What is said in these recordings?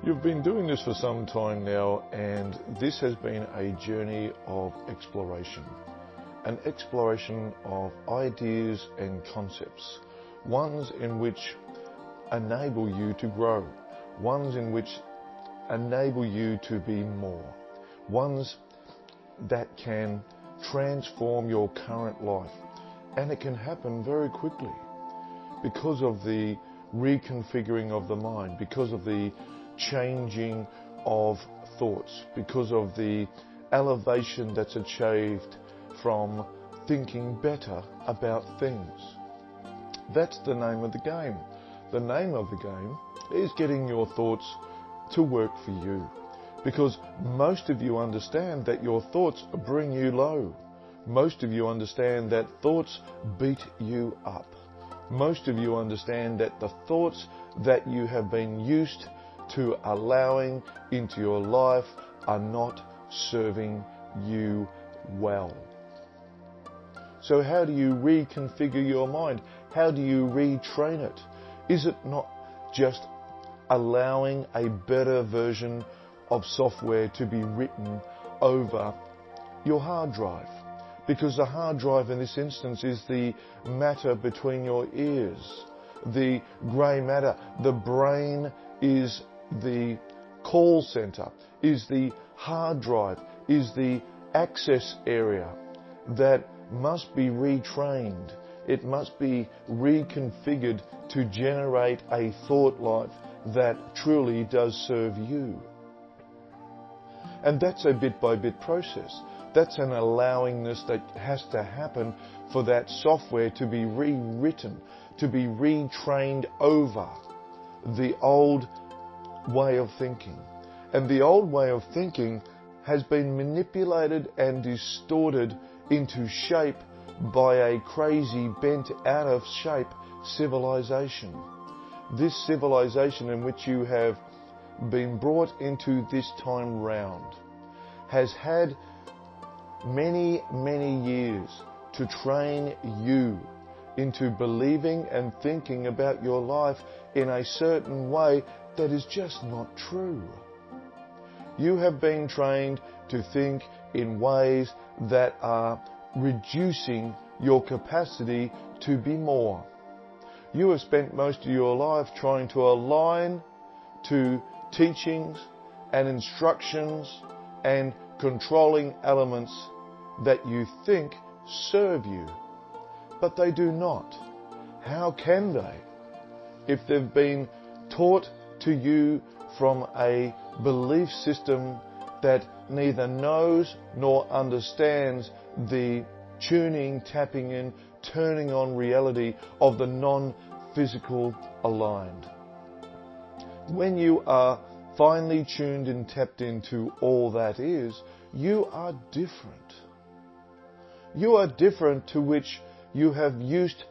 You've been doing this for some time now, and this has been a journey of exploration. An exploration of ideas and concepts, ones in which enable you to grow, ones in which enable you to be more, ones that can transform your current life. And it can happen very quickly because of the reconfiguring of the mind, because of the changing of thoughts, because of the elevation that's achieved from thinking better about things. That's the name of the game. The name of the game is getting your thoughts to work for you, because most of you understand that your thoughts bring you low. Most of you understand that thoughts beat you up. Most of you understand that the thoughts that you have been used to allowing into your life are not serving you well. So how do you reconfigure your mind? How do you retrain it? Is it not just allowing a better version of software to be written over your hard drive? Because the hard drive in this instance is the matter between your ears, the grey matter. The brain is the call center, is the hard drive, is the access area that must be retrained. It must be reconfigured to generate a thought life that truly does serve you. And that's a bit-by-bit process. That's an allowingness that has to happen for that software to be rewritten, to be retrained over the old way of thinking. And the old way of thinking has been manipulated and distorted into shape by a crazy, bent out of shape civilization. This civilization in which you have been brought into this time round has had many, many years to train you into believing and thinking about your life in a certain way that is just not true. You have been trained to think in ways that are reducing your capacity to be more. You have spent most of your life trying to align to teachings and instructions and controlling elements that you think serve you, but they do not. How can they? If they've been taught to you from a belief system that neither knows nor understands the tuning, tapping in, turning on reality of the non-physical aligned. When you are finely tuned and tapped into all that is, you are different. You are different to which you have used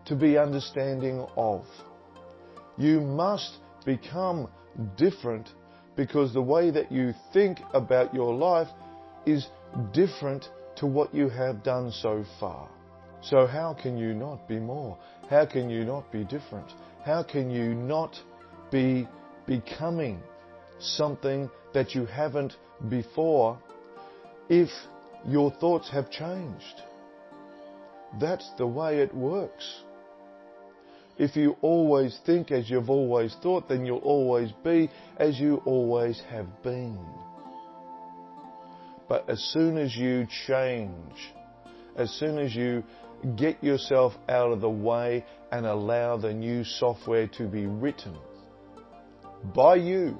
to be understanding of. You must become different because the way that you think about your life is different to what you have done so far. So how can you not be more? How can you not be different? How can you not be becoming something that you haven't before if your thoughts have changed? That's the way it works. If you always think as you've always thought, then you'll always be as you always have been. But as soon as you change, as soon as you get yourself out of the way and allow the new software to be written by you,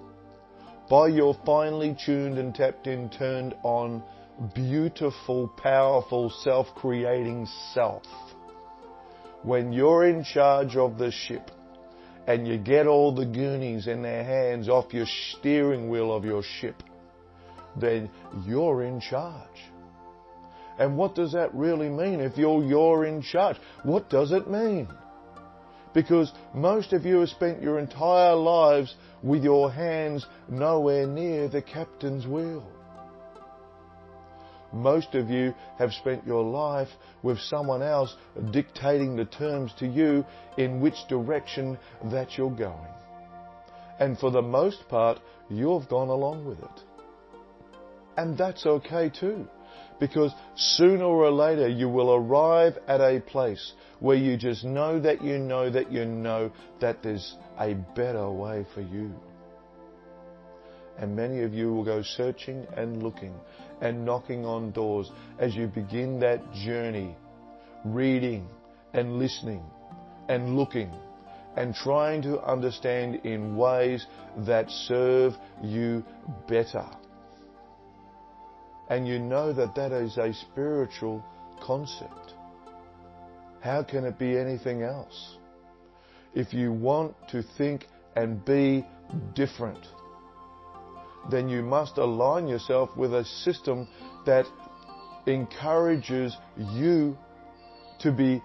by your finely tuned and tapped in, turned on, beautiful, powerful, self-creating self, when you're in charge of the ship and you get all the goonies in their hands off your steering wheel of your ship, then you're in charge. And what does that really mean if you're in charge? What does it mean? Because most of you have spent your entire lives with your hands nowhere near the captain's wheel. Most of you have spent your life with someone else dictating the terms to you in which direction that you're going. And for the most part, you've gone along with it. And that's okay too, because sooner or later you will arrive at a place where you just know that you know that you know that there's a better way for you. And many of you will go searching and looking and knocking on doors as you begin that journey, reading and listening and looking and trying to understand in ways that serve you better. And you know that that is a spiritual concept. How can it be anything else? If you want to think and be different, then you must align yourself with a system that encourages you to be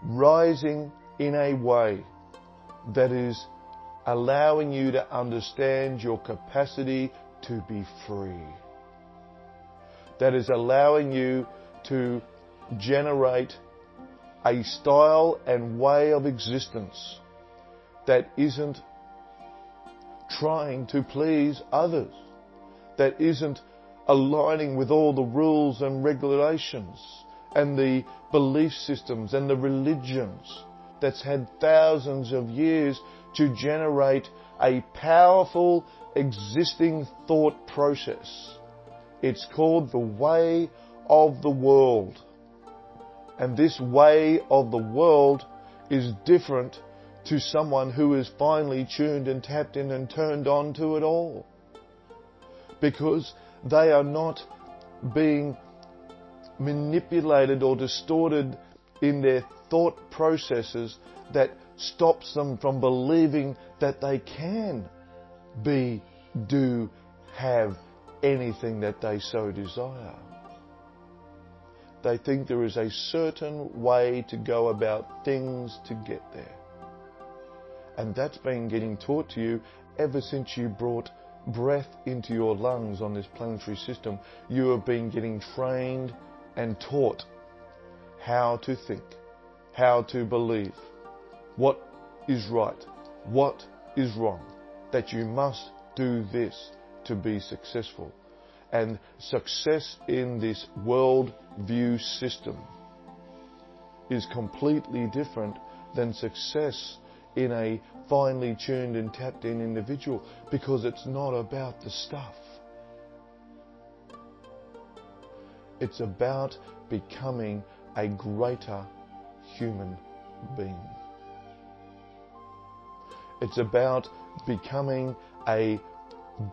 rising in a way that is allowing you to understand your capacity to be free. That is allowing you to generate a style and way of existence that isn't trying to please others, that isn't aligning with all the rules and regulations and the belief systems and the religions that's had thousands of years to generate a powerful existing thought process. It's called the way of the world. And this way of the world is different to someone who is finely tuned and tapped in and turned on to it all. Because they are not being manipulated or distorted in their thought processes that stops them from believing that they can be, do, have anything that they so desire. They think there is a certain way to go about things to get there. And that's been getting taught to you ever since you brought breath into your lungs on this planetary system. You have been getting trained and taught how to think, how to believe, what is right, what is wrong, that you must do this to be successful. And success in this world view system is completely different than success in a finely tuned and tapped in individual, because it's not about the stuff. It's about becoming a greater human being. It's about becoming a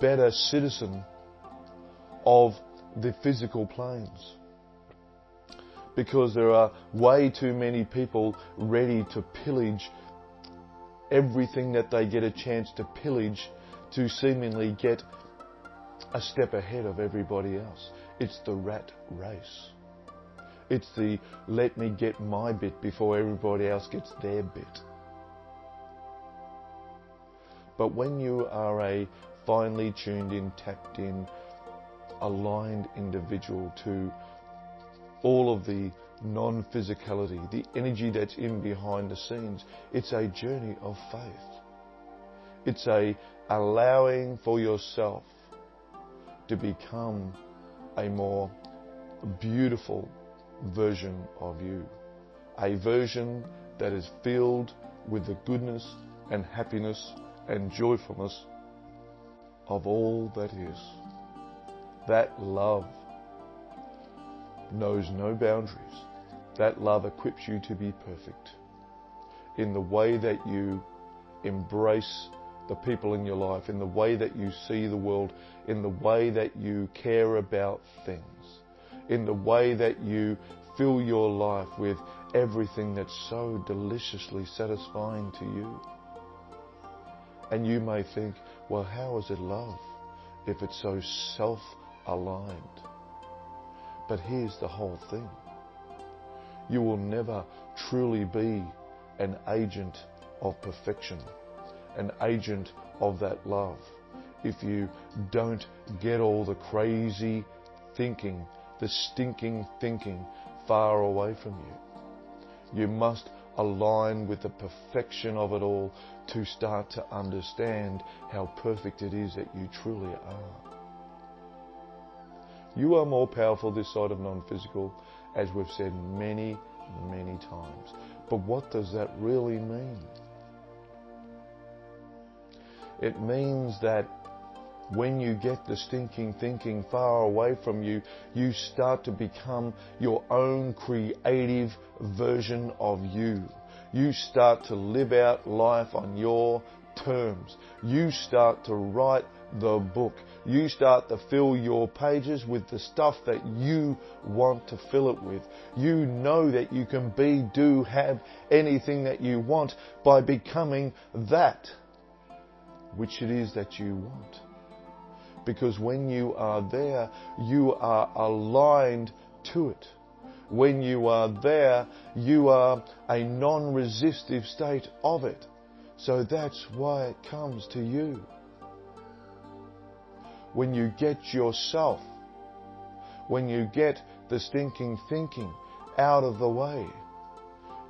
better citizen of the physical planes. Because there are way too many people ready to pillage everything that they get a chance to pillage to seemingly get a step ahead of everybody else. It's the rat race. It's the let me get my bit before everybody else gets their bit. But when you are a finely tuned in, tapped in, aligned individual to all of the non-physicality, the energy that's in behind the scenes, it's a journey of faith. It's a allowing for yourself to become a more beautiful version of you. A version that is filled with the goodness and happiness and joyfulness of all that is. That love knows no boundaries. That love equips you to be perfect in the way that you embrace the people in your life, in the way that you see the world, in the way that you care about things, in the way that you fill your life with everything that's so deliciously satisfying to you. And you may think, well, how is it love if it's so self-aligned? But here's the whole thing. You will never truly be an agent of perfection, an agent of that love, if you don't get all the crazy thinking, the stinking thinking far away from you. You must align with the perfection of it all to start to understand how perfect it is that you truly are. You are more powerful this side of non-physical, as we've said many, many times. But what does that really mean? It means that when you get the stinking thinking far away from you, you start to become your own creative version of you. You start to live out life on your terms. You start to write the book. You start to fill your pages with the stuff that you want to fill it with. You know that you can be, do, have anything that you want by becoming that which it is that you want. Because when you are there, you are aligned to it. When you are there, you are a non-resistive state of it. So that's why it comes to you. When you get yourself, when you get the stinking thinking out of the way,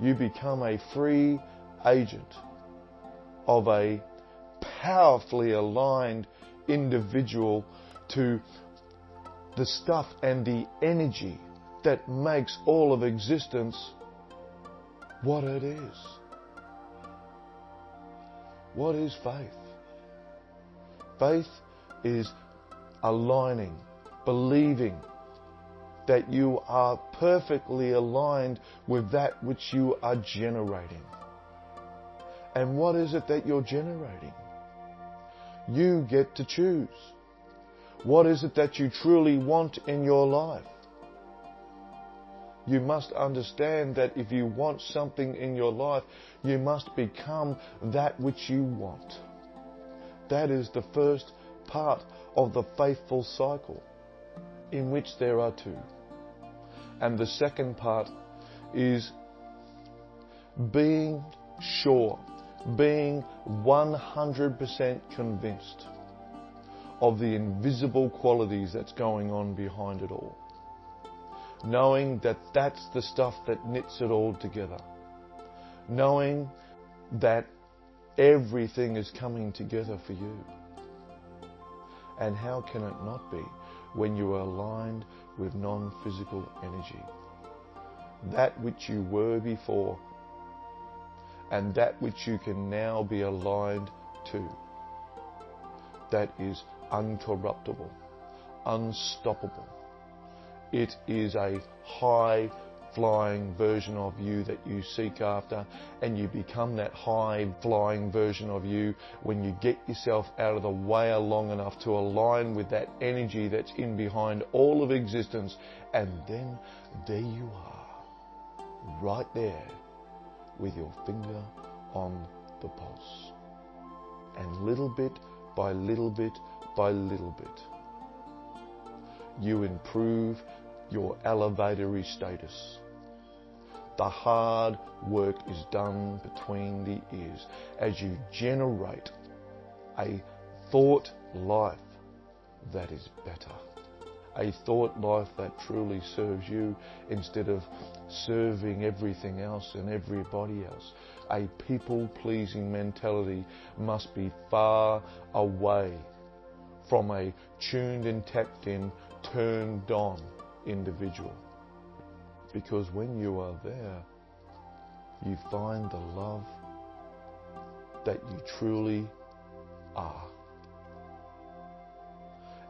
you become a free agent of a powerfully aligned individual to the stuff and the energy that makes all of existence what it is. What is faith? Faith is aligning, believing that you are perfectly aligned with that which you are generating. And what is it that you're generating? You get to choose. What is it that you truly want in your life? You must understand that if you want something in your life, you must become that which you want. That is the first part of the faithful cycle, in which there are two. And the second part is being sure, being 100% convinced of the invisible qualities that's going on behind it all. Knowing that that's the stuff that knits it all together. Knowing that everything is coming together for you. And how can it not be when you are aligned with non-physical energy? That which you were before and that which you can now be aligned to. That is uncorruptible, unstoppable. It is a high-flying version of you that you seek after, and you become that high-flying version of you when you get yourself out of the way long enough to align with that energy that's in behind all of existence. And then there you are, right there, with your finger on the pulse. And little bit by little bit by little bit, you improve your elevatory status. The hard work is done between the ears as you generate a thought life that is better. A thought life that truly serves you instead of serving everything else and everybody else. A people-pleasing mentality must be far away from a tuned and tapped in, turned on individual. Because when you are there, you find the love that you truly are.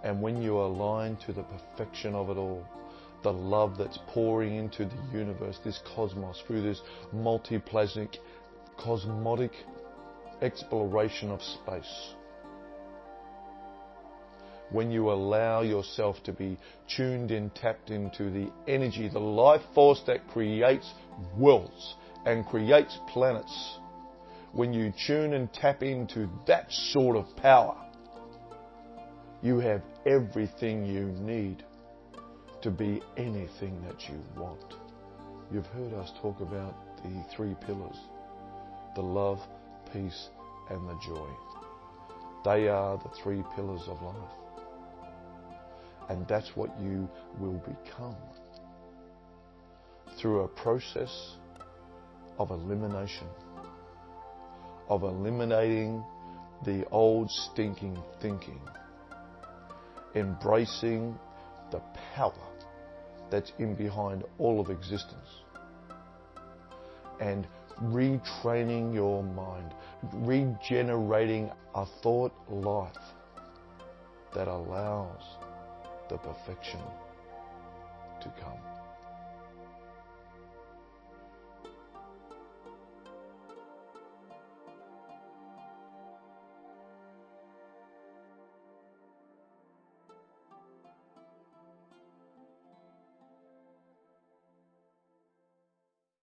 And when you align to the perfection of it all, the love that's pouring into the universe, this cosmos, through this multiplasmic, cosmotic exploration of space. When you allow yourself to be tuned in, tapped into the energy, the life force that creates worlds and creates planets, when you tune and tap into that sort of power, you have everything you need to be anything that you want. You've heard us talk about the 3 pillars: the love, peace, and the joy. They are the 3 pillars of life. And that's what you will become through a process of elimination, of eliminating the old stinking thinking, embracing the power that's in behind all of existence, and retraining your mind, regenerating a thought life that allows the perfection to come.